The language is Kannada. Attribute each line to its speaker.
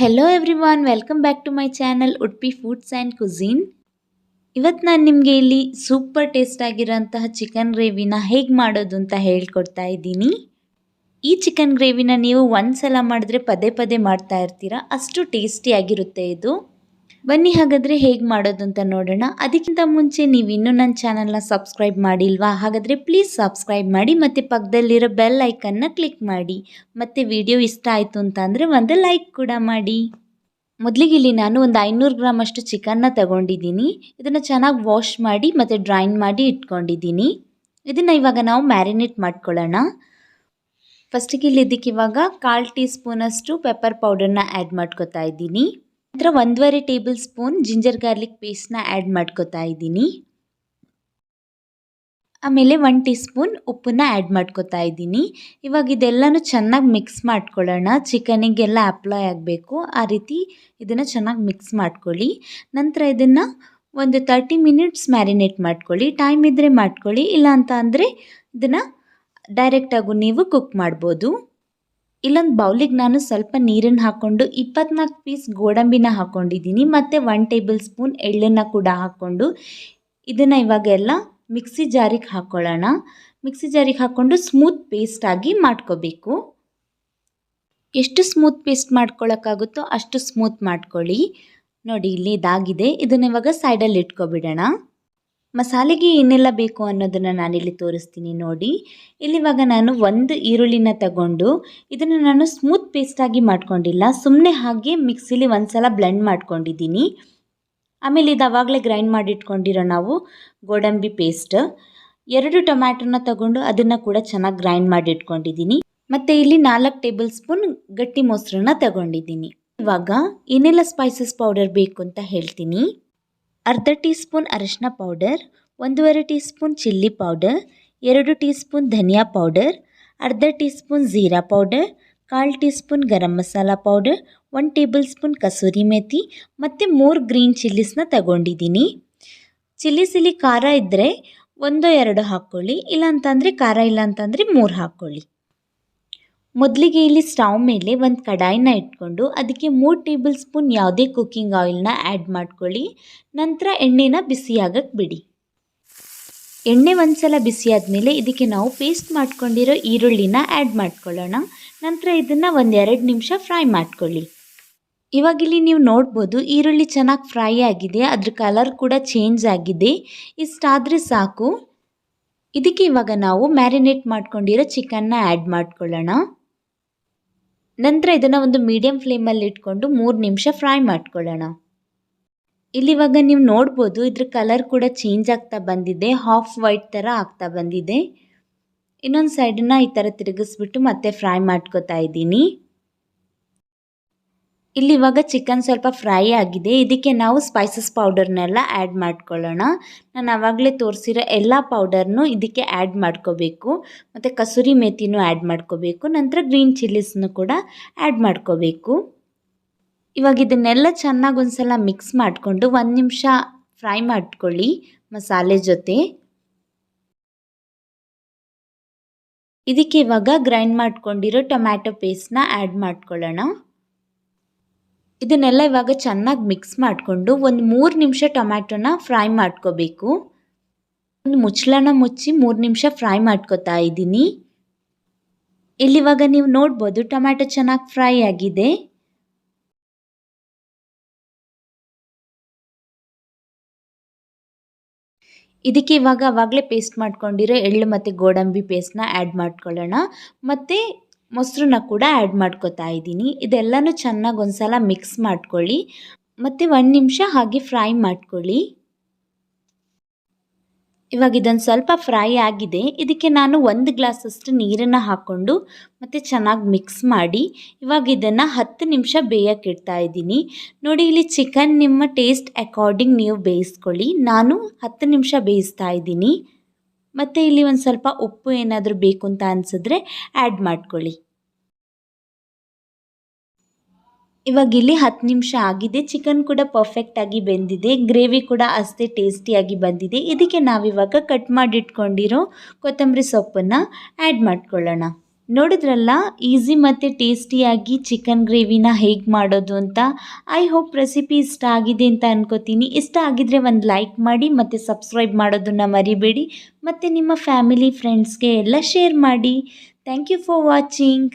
Speaker 1: Hello everyone, welcome back to my channel Udupi foods and cuisine. ಇವತ್ತು ನಾನು ನಿಮಗೆ ಇಲ್ಲಿ ಸೂಪರ್ ಟೇಸ್ಟ್ ಆಗಿರೋಂತಹ ಚಿಕನ್ ಗ್ರೇವಿನ ಹೇಗೆ ಮಾಡೋದು ಅಂತ ಹೇಳ್ಕೊಡ್ತಾ ಇದ್ದೀನಿ. ಈ ಚಿಕನ್ ಗ್ರೇವಿನ ನೀವು ಒಂದ್ಸಲ ಮಾಡಿದ್ರೆ ಪದೇ ಪದೇ ಮಾಡ್ತಾ ಇರ್ತೀರಾ, ಅಷ್ಟು ಟೇಸ್ಟಿಯಾಗಿರುತ್ತೆ ಇದು. ಬನ್ನಿ ಹಾಗಾದರೆ ಹೇಗೆ ಮಾಡೋದು ಅಂತ ನೋಡೋಣ. ಅದಕ್ಕಿಂತ ಮುಂಚೆ ನೀವು ಇನ್ನೂ ನನ್ನ ಚಾನಲ್ನ ಸಬ್ಸ್ಕ್ರೈಬ್ ಮಾಡಿಲ್ವಾ? ಹಾಗಾದರೆ ಪ್ಲೀಸ್ ಸಬ್ಸ್ಕ್ರೈಬ್ ಮಾಡಿ ಮತ್ತು ಪಕ್ಕದಲ್ಲಿರೋ ಬೆಲ್ ಐಕನ್ನ ಕ್ಲಿಕ್ ಮಾಡಿ. ಮತ್ತು ವಿಡಿಯೋ ಇಷ್ಟ ಆಯಿತು ಅಂತ ಅಂದರೆ ಒಂದು ಲೈಕ್ ಕೂಡ ಮಾಡಿ. ಮೊದಲಿಗೆ ಇಲ್ಲಿ ನಾನು ಒಂದು 500 ಗ್ರಾಮ್ ಅಷ್ಟು ಚಿಕನ್ನ ತಗೊಂಡಿದ್ದೀನಿ. ಇದನ್ನು ಚೆನ್ನಾಗಿ ವಾಶ್ ಮಾಡಿ ಮತ್ತು ಡ್ರೈನ್ ಮಾಡಿ ಇಟ್ಕೊಂಡಿದ್ದೀನಿ. ಇದನ್ನು ಇವಾಗ ನಾವು ಮ್ಯಾರಿನೇಟ್ ಮಾಡ್ಕೊಳ್ಳೋಣ. ಫಸ್ಟಿಗೆ ಇಲ್ಲಿ ಇದಕ್ಕೆ ಇವಾಗ 1/4 ಟೀ ಸ್ಪೂನಷ್ಟು ಪೆಪ್ಪರ್ ಪೌಡರ್ನ ಆ್ಯಡ್ ಮಾಡ್ಕೊತಾ ಇದ್ದೀನಿ. ನಂತರ 1.5 ಟೇಬಲ್ ಸ್ಪೂನ್ ಜಿಂಜರ್ ಗಾರ್ಲಿಕ್ ಪೇಸ್ಟ್ನ ಆ್ಯಡ್ ಮಾಡ್ಕೊತಾ ಇದ್ದೀನಿ. ಆಮೇಲೆ 1 ಟೀ ಸ್ಪೂನ್ ಉಪ್ಪನ್ನ ಆ್ಯಡ್ ಮಾಡ್ಕೊತಾ ಇದ್ದೀನಿ. ಇವಾಗ ಇದೆಲ್ಲನೂ ಚೆನ್ನಾಗಿ ಮಿಕ್ಸ್ ಮಾಡ್ಕೊಳ್ಳೋಣ. ಚಿಕನಿಗೆಲ್ಲ ಅಪ್ಲೈ ಆಗಬೇಕು, ಆ ರೀತಿ ಇದನ್ನು ಚೆನ್ನಾಗಿ ಮಿಕ್ಸ್ ಮಾಡ್ಕೊಳ್ಳಿ. ನಂತರ ಇದನ್ನು ಒಂದು 30 ಮಿನಿಟ್ಸ್ ಮ್ಯಾರಿನೇಟ್ ಮಾಡ್ಕೊಳ್ಳಿ. ಟೈಮ್ ಇದ್ದರೆ ಮಾಡ್ಕೊಳ್ಳಿ, ಇಲ್ಲ ಅಂತ ಅಂದರೆ ಇದನ್ನು ಡೈರೆಕ್ಟಾಗೂ ನೀವು ಕುಕ್ ಮಾಡ್ಬೋದು. ಇಲ್ಲೊಂದು ಬೌಲಿಗೆ ನಾನು ಸ್ವಲ್ಪ ನೀರನ್ನು ಹಾಕ್ಕೊಂಡು 24 ಪೀಸ್ ಗೋಡಂಬಿನ ಹಾಕ್ಕೊಂಡಿದ್ದೀನಿ ಮತ್ತು 1 ಟೇಬಲ್ ಸ್ಪೂನ್ ಎಳ್ಳನ್ನು ಕೂಡ ಹಾಕ್ಕೊಂಡು ಇದನ್ನು ಇವಾಗೆಲ್ಲ ಮಿಕ್ಸಿ ಜಾರಿಗೆ ಹಾಕ್ಕೊಳ್ಳೋಣ. ಮಿಕ್ಸಿ ಜಾರಿಗೆ ಹಾಕ್ಕೊಂಡು ಸ್ಮೂತ್ ಪೇಸ್ಟಾಗಿ ಮಾಡ್ಕೋಬೇಕು. ಎಷ್ಟು ಸ್ಮೂತ್ ಪೇಸ್ಟ್ ಮಾಡ್ಕೊಳ್ಳೋಕ್ಕಾಗುತ್ತೋ ಅಷ್ಟು ಸ್ಮೂತ್ ಮಾಡ್ಕೊಳ್ಳಿ. ನೋಡಿ ಇಲ್ಲಿ ಇದಾಗಿದೆ. ಇದನ್ನು ಇವಾಗ ಸೈಡಲ್ಲಿ ಇಟ್ಕೊಬಿಡೋಣ. ಮಸಾಲೆಗೆ ಏನೆಲ್ಲ ಬೇಕು ಅನ್ನೋದನ್ನು ನಾನಿಲ್ಲಿ ತೋರಿಸ್ತೀನಿ ನೋಡಿ. ಇಲ್ಲಿವಾಗ ನಾನು 1 ಈರುಳ್ಳಿನ ತಗೊಂಡು ಇದನ್ನು ನಾನು ಸ್ಮೂತ್ ಪೇಸ್ಟಾಗಿ ಮಾಡ್ಕೊಂಡಿಲ್ಲ, ಸುಮ್ಮನೆ ಹಾಗೆ ಮಿಕ್ಸಿಲಿ ಒಂದು ಸಲ ಬ್ಲೆಂಡ್ ಮಾಡ್ಕೊಂಡಿದ್ದೀನಿ. ಆಮೇಲೆ ಇದು ಆವಾಗಲೇ ಗ್ರೈಂಡ್ ಮಾಡಿಟ್ಕೊಂಡಿರೋ ನಾವು ಗೋಡಂಬಿ ಪೇಸ್ಟ್. 2 ಟೊಮ್ಯಾಟೊನ ತಗೊಂಡು ಅದನ್ನು ಕೂಡ ಚೆನ್ನಾಗಿ ಗ್ರೈಂಡ್ ಮಾಡಿ ಇಟ್ಕೊಂಡಿದ್ದೀನಿ. ಮತ್ತು ಇಲ್ಲಿ 4 ಟೇಬಲ್ ಸ್ಪೂನ್ ಗಟ್ಟಿ ಮೊಸರನ್ನ ತಗೊಂಡಿದ್ದೀನಿ. ಇವಾಗ ಏನೆಲ್ಲ ಸ್ಪೈಸಸ್ ಪೌಡರ್ ಬೇಕು ಅಂತ ಹೇಳ್ತೀನಿ. ಅರ್ಧ ಟೀ ಸ್ಪೂನ್ ಅರಿಶಿನ powder, 1.5 teaspoon chilli powder, 2 teaspoon ಧನಿಯಾ ಪೌಡರ್, ಅರ್ಧ ಟೀ ಸ್ಪೂನ್ ಜೀರಾ powder, 1/4 teaspoon garam masala powder, 1 tablespoon ಕಸೂರಿ ಮೇಥಿ ಮತ್ತು 3 ಗ್ರೀನ್ ಚಿಲ್ಲಿಸ್ನ ತಗೊಂಡಿದ್ದೀನಿ. ಚಿಲ್ಲಿಸಿಲಿ ಖಾರ ಇದ್ದರೆ 1-2 ಹಾಕ್ಕೊಳ್ಳಿ, ಇಲ್ಲಾಂತಂದರೆ ಖಾರ ಇಲ್ಲ ಅಂತಂದರೆ 3 ಹಾಕ್ಕೊಳ್ಳಿ. ಮೊದಲಿಗೆ ಇಲ್ಲಿ ಸ್ಟವ್ ಮೇಲೆ ಒಂದು ಕಡಾಯಿನ ಇಟ್ಕೊಂಡು ಅದಕ್ಕೆ 3 ಟೇಬಲ್ ಸ್ಪೂನ್ ಯಾವುದೇ ಕುಕ್ಕಿಂಗ್ ಆಯಿಲ್ನ ಆ್ಯಡ್ ಮಾಡ್ಕೊಳ್ಳಿ. ನಂತರ ಎಣ್ಣೆನ ಬಿಸಿಯಾಗಕ್ಕೆ ಬಿಡಿ. ಎಣ್ಣೆ ಒಂದ್ಸಲ ಬಿಸಿ ಆದಮೇಲೆ ಇದಕ್ಕೆ ನಾವು ಪೇಸ್ಟ್ ಮಾಡ್ಕೊಂಡಿರೋ ಈರುಳ್ಳಿನ ಆ್ಯಡ್ ಮಾಡ್ಕೊಳ್ಳೋಣ. ನಂತರ ಇದನ್ನು 1-2 ನಿಮಿಷ ಫ್ರೈ ಮಾಡ್ಕೊಳ್ಳಿ. ಇವಾಗಿಲ್ಲಿ ನೀವು ನೋಡ್ಬೋದು ಈರುಳ್ಳಿ ಚೆನ್ನಾಗಿ ಫ್ರೈ ಆಗಿದೆ, ಅದ್ರ ಕಲರ್ ಕೂಡ ಚೇಂಜ್ ಆಗಿದೆ. ಇಷ್ಟಾದರೆ ಸಾಕು. ಇದಕ್ಕೆ ಇವಾಗ ನಾವು ಮ್ಯಾರಿನೇಟ್ ಮಾಡ್ಕೊಂಡಿರೋ ಚಿಕನ್ನ ಆ್ಯಡ್ ಮಾಡ್ಕೊಳ್ಳೋಣ. ನಂತರ ಇದನ್ನು ಒಂದು ಮೀಡಿಯಮ್ ಫ್ಲೇಮಲ್ಲಿ ಇಟ್ಕೊಂಡು 3 ನಿಮಿಷ ಫ್ರೈ ಮಾಡ್ಕೊಳ್ಳೋಣ. ಇಲ್ಲಿವಾಗ ನೀವು ನೋಡ್ಬೋದು ಇದ್ರ ಕಲರ್ ಕೂಡ ಚೇಂಜ್ ಆಗ್ತಾ ಬಂದಿದೆ, ಹಾಫ್ ವೈಟ್ ಥರ ಆಗ್ತಾ ಬಂದಿದೆ. ಇನ್ನೊಂದು ಸೈಡನ್ನು ಈ ಥರ ತಿರುಗಿಸ್ಬಿಟ್ಟು ಮತ್ತೆ ಫ್ರೈ ಮಾಡ್ಕೊತಾ ಇದ್ದೀನಿ. ಇಲ್ಲಿವಾಗ ಚಿಕನ್ ಸ್ವಲ್ಪ ಫ್ರೈ ಆಗಿದೆ. ಇದಕ್ಕೆ ನಾವು ಸ್ಪೈಸಸ್ ಪೌಡರ್ನೆಲ್ಲ ಆ್ಯಡ್ ಮಾಡ್ಕೊಳ್ಳೋಣ. ನಾನು ಆವಾಗಲೇ ತೋರಿಸಿರೋ ಎಲ್ಲ ಪೌಡರ್ನು ಇದಕ್ಕೆ ಆ್ಯಡ್ ಮಾಡ್ಕೋಬೇಕು. ಮತ್ತು ಕಸೂರಿ ಮೇಥಿನೂ ಆ್ಯಡ್ ಮಾಡ್ಕೋಬೇಕು. ನಂತರ ಗ್ರೀನ್ ಚಿಲ್ಲಿಸ್ನು ಕೂಡ ಆ್ಯಡ್ ಮಾಡ್ಕೋಬೇಕು. ಇವಾಗ ಇದನ್ನೆಲ್ಲ ಚೆನ್ನಾಗಿ ಒಂದು ಸಲ ಮಿಕ್ಸ್ ಮಾಡಿಕೊಂಡು 1 ನಿಮಿಷ ಫ್ರೈ ಮಾಡ್ಕೊಳ್ಳಿ ಮಸಾಲೆ ಜೊತೆ. ಇದಕ್ಕೆ ಇವಾಗ ಗ್ರೈಂಡ್ ಮಾಡ್ಕೊಂಡಿರೋ ಟೊಮ್ಯಾಟೊ ಪೇಸ್ಟ್ನ ಆ್ಯಡ್ ಮಾಡ್ಕೊಳ್ಳೋಣ. ಇದನ್ನೆಲ್ಲ ಇವಾಗ ಚೆನ್ನಾಗಿ ಮಿಕ್ಸ್ ಮಾಡಿಕೊಂಡು ಒಂದು 3 ನಿಮಿಷ ಟೊಮ್ಯಾಟೊನ ಫ್ರೈ ಮಾಡ್ಕೋಬೇಕು. ಒಂದು ಮುಚ್ಚಳನ ಮುಚ್ಚಿ 3 ನಿಮಿಷ ಫ್ರೈ ಮಾಡ್ಕೋತಾ ಇದ್ದೀನಿ. ಇಲ್ಲಿವಾಗ ನೀವು ನೋಡ್ಬೋದು ಟೊಮ್ಯಾಟೊ ಚೆನ್ನಾಗಿ ಫ್ರೈ ಆಗಿದೆ. ಇದಕ್ಕೆ ಇವಾಗ ಆವಾಗಲೇ ಪೇಸ್ಟ್ ಮಾಡ್ಕೊಂಡಿರೋ ಎಳ್ಳು ಮತ್ತು ಗೋಡಂಬಿ ಪೇಸ್ಟ್ನ ಆ್ಯಡ್ ಮಾಡ್ಕೊಳ್ಳೋಣ. ಮತ್ತು ಮೊಸರನ್ನ ಕೂಡ ಆ್ಯಡ್ ಮಾಡ್ಕೊತಾ ಇದ್ದೀನಿ. ಇದೆಲ್ಲನೂ ಚೆನ್ನಾಗಿ ಒಂದು ಸಲ ಮಿಕ್ಸ್ ಮಾಡ್ಕೊಳ್ಳಿ ಮತ್ತು 1 ನಿಮಿಷ ಹಾಗೆ ಫ್ರೈ ಮಾಡ್ಕೊಳ್ಳಿ. ಇವಾಗ ಇದೊಂದು ಸ್ವಲ್ಪ ಫ್ರೈ ಆಗಿದೆ. ಇದಕ್ಕೆ ನಾನು 1 ಗ್ಲಾಸಷ್ಟು ನೀರನ್ನು ಹಾಕ್ಕೊಂಡು ಮತ್ತು ಚೆನ್ನಾಗಿ ಮಿಕ್ಸ್ ಮಾಡಿ ಇವಾಗ ಇದನ್ನು 10 ನಿಮಿಷ ಬೇಯಕ್ಕೆ ಇಡ್ತಾ ಇದ್ದೀನಿ. ನೋಡಿ ಇಲ್ಲಿ ಚಿಕನ್ ನಿಮ್ಮ ಟೇಸ್ಟ್ ಅಕಾರ್ಡಿಂಗ್ ನೀವು ಬೇಯಿಸ್ಕೊಳ್ಳಿ. ನಾನು 10 ನಿಮಿಷ ಬೇಯಿಸ್ತಾ ಇದ್ದೀನಿ. ಮತ್ತು ಇಲ್ಲಿ ಒಂದು ಸ್ವಲ್ಪ ಉಪ್ಪು ಏನಾದರೂ ಬೇಕು ಅಂತ ಅನಿಸಿದ್ರೆ ಆ್ಯಡ್ ಮಾಡ್ಕೊಳ್ಳಿ. ಇವಾಗ ಇಲ್ಲಿ 10 ನಿಮಿಷ ಆಗಿದೆ. ಚಿಕನ್ ಕೂಡ ಪರ್ಫೆಕ್ಟಾಗಿ ಬೆಂದಿದೆ, ಗ್ರೇವಿ ಕೂಡ ಅಷ್ಟೇ ಟೇಸ್ಟಿಯಾಗಿ ಬಂದಿದೆ. ಇದಕ್ಕೆ ನಾವಿವಾಗ ಕಟ್ ಮಾಡಿಟ್ಕೊಂಡಿರೋ ಕೊತ್ತಂಬರಿ ಸೊಪ್ಪನ್ನು ಆ್ಯಡ್ ಮಾಡ್ಕೊಳ್ಳೋಣ. ನೋಡಿದ್ರಲ್ಲ ಈಸಿ ಮತ್ತು ಟೇಸ್ಟಿಯಾಗಿ ಚಿಕನ್ ಗ್ರೇವಿನ ಹೇಗೆ ಮಾಡೋದು ಅಂತ. ಐ ಹೋಪ್ ರೆಸಿಪಿ ಇಷ್ಟ ಆಗಿದೆ ಅಂತ ಅನ್ಕೋತೀನಿ. ಇಷ್ಟ ಆಗಿದ್ರೆ ಒಂದು ಲೈಕ್ ಮಾಡಿ ಮತ್ತು ಸಬ್ಸ್ಕ್ರೈಬ್ ಮಾಡೋದನ್ನು ಮರಿಬೇಡಿ. ಮತ್ತು ನಿಮ್ಮ ಫ್ಯಾಮಿಲಿ ಫ್ರೆಂಡ್ಸ್ಗೆ ಎಲ್ಲ ಶೇರ್ ಮಾಡಿ. Thank you for watching.